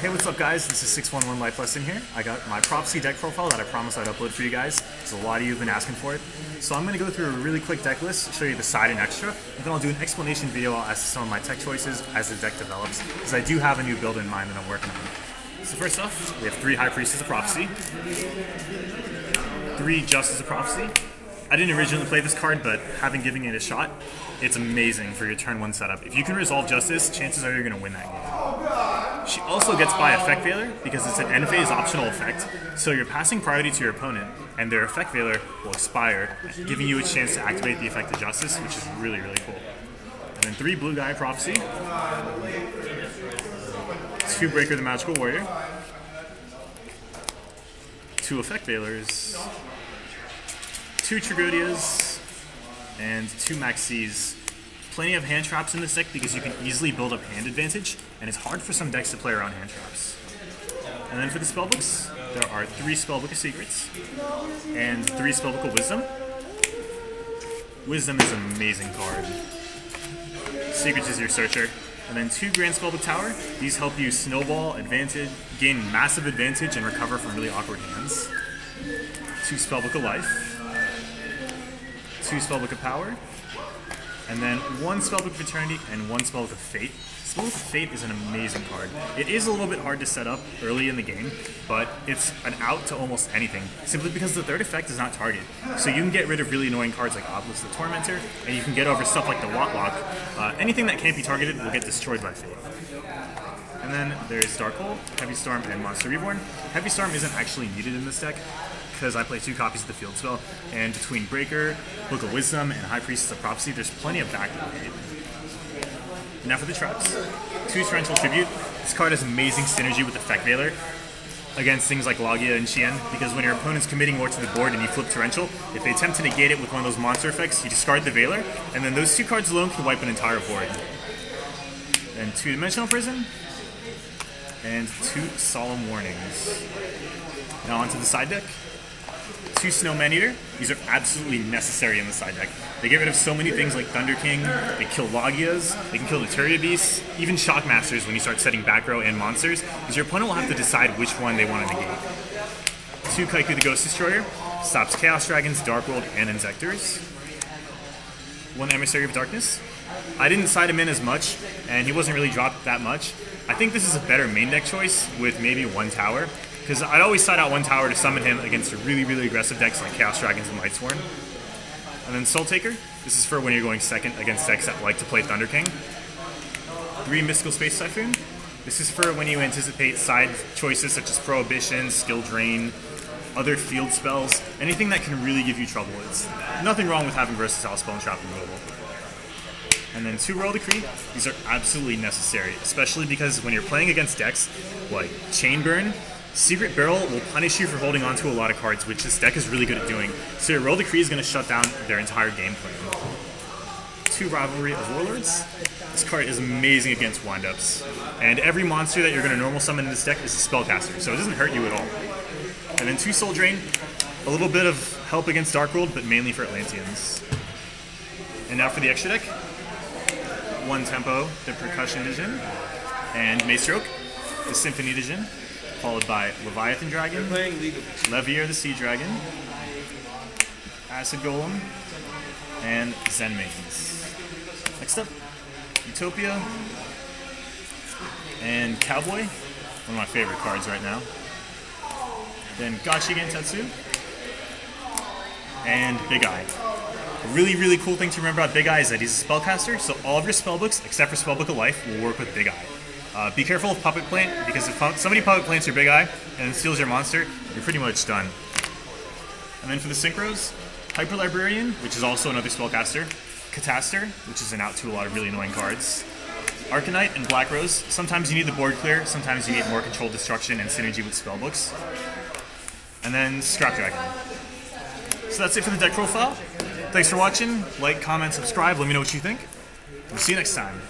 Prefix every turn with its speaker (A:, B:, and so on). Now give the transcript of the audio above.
A: Hey, what's up guys? This is 611 Life Lesson here. I got my Prophecy deck profile that I promised I'd upload for you guys. There's a lot of you have been asking for it. So I'm going to go through a really quick deck list, show you the side and extra, and then I'll do an explanation video as to some of my tech choices as the deck develops, because I do have a new build in mind that I'm working on. So first off, we have 3 High Priestess of Prophecy, 3 Justice of Prophecy. I didn't originally play this card, but having given it a shot, it's amazing for your turn 1 setup. If you can resolve Justice, chances are you're going to win that game. She also gets by Effect Veiler because it's an end phase optional effect, so you're passing priority to your opponent, and their Effect Veiler will expire, giving you a chance to activate the effect of Justice, which is really, really cool. And then 3 Blue Guy Prophecy, 2 Breaker the Magical Warrior, 2 Effect Veilers, 2 Trigodias, and 2 Maxis. Plenty of hand traps in this deck because you can easily build up hand advantage, and it's hard for some decks to play around hand traps. And then for the spellbooks, there are 3 Spellbook of Secrets and 3 Spellbook of Wisdom. Wisdom is an amazing card. Secrets is your searcher. And then 2 Grand Spellbook Tower. These help you snowball, advantage, gain massive advantage, and recover from really awkward hands. 2 Spellbook of Life. 2 Spellbook of Power. And then 1 Spellbook of Eternity and 1 Spellbook of Fate. Spellbook of Fate is an amazing card. It is a little bit hard to set up early in the game, but it's an out to almost anything, simply because the third effect does not target. So you can get rid of really annoying cards like Obelisk the Tormentor, and you can get over stuff like the Watlock. Anything that can't be targeted will get destroyed by Fate. And then there's Darkhold, Heavy Storm, and Monster Reborn. Heavy Storm isn't actually needed in this deck, because I play 2 copies of the field spell, and between Breaker, Book of Wisdom, and High Priestess of Prophecy, there's plenty of backup. Now for the traps. 2 Torrential Tribute. This card has amazing synergy with Effect Veiler against things like Logia and Xian, because when your opponent's committing more to the board and you flip Torrential, if they attempt to negate it with one of those monster effects, you discard the Veiler, and then those 2 cards alone can wipe an entire board. And 2 Dimensional Prison, and 2 Solemn Warnings. Now onto the side deck. 2 Snow Maneater. These are absolutely necessary in the side deck. They get rid of so many things like Thunder King, they kill Logias, they can kill the Turia Beasts, even Shockmasters when you start setting back row and monsters, because your opponent will have to decide which one they want to negate. 2 Kaiku the Ghost Destroyer. Stops Chaos Dragons, Dark World, and Inzectors. 1 Emissary of Darkness. I didn't side him in as much, and he wasn't really dropped that much. I think this is a better main deck choice with maybe 1 tower, because I'd always side out 1 tower to summon him against really, really aggressive decks like Chaos Dragons and Lightsworn. And then Soul Taker. This is for when you're going second against decks that like to play Thunder King. 3 Mystical Space Typhoon. This is for when you anticipate side choices such as Prohibition, Skill Drain, other field spells, anything that can really give you trouble. It's nothing wrong with having versatile spell and trap removal. And then 2 Royal Decree. These are absolutely necessary, especially because when you're playing against decks like Chainburn, Secret Barrel will punish you for holding on to a lot of cards, which this deck is really good at doing. So your Royal Decree is going to shut down their entire game plan. 2 Rivalry of Warlords. This card is amazing against windups. And every monster that you're going to normal summon in this deck is a spellcaster, so it doesn't hurt you at all. And then 2 Soul Drain. A little bit of help against Dark World, but mainly for Atlanteans. And now for the extra deck. 1 Tempo, the Percussion Division, and Maestroke, the Symphony Division, followed by Leviathan Dragon, Levier the Sea Dragon, Acid Golem, and Zen Maidens. Next up, Utopia, and Cowboy, one of my favorite cards right now. Then Gachigen Tetsu, and Big Eye. A really, really cool thing to remember about Big Eye is that he's a spellcaster, so all of your spellbooks, except for Spellbook of Life, will work with Big Eye. Be careful of Puppet Plant, because if somebody Puppet Plants your Big Eye and then steals your monster, you're pretty much done. And then for the Synchros, Hyper Librarian, which is also another spellcaster, Cataster, which is an out to a lot of really annoying cards, Arcanite and Black Rose. Sometimes you need the board clear, sometimes you need more controlled destruction and synergy with spellbooks. And then Scrap Dragon. So that's it for the deck profile. Thanks for watching. Like, comment, subscribe. Let me know what you think. We'll see you next time.